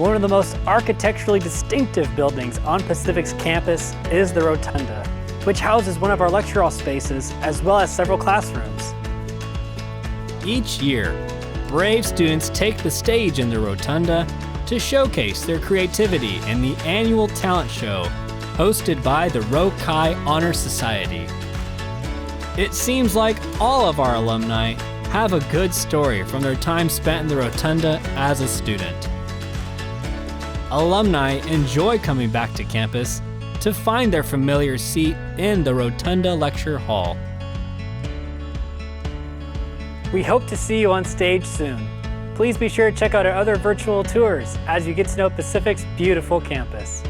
One of the most architecturally distinctive buildings on Pacific's campus is the Rotunda, which houses one of our lecture hall spaces as well as several classrooms. Each year, brave students take the stage in the Rotunda to showcase their creativity in the annual talent show hosted by the Rho Chi Honor Society. It seems like all of our alumni have a good story from their time spent in the Rotunda as a student. Alumni enjoy coming back to campus to find their familiar seat in the Rotunda Lecture Hall. We hope to see you on stage soon. Please be sure to check out our other virtual tours as you get to know Pacific's beautiful campus.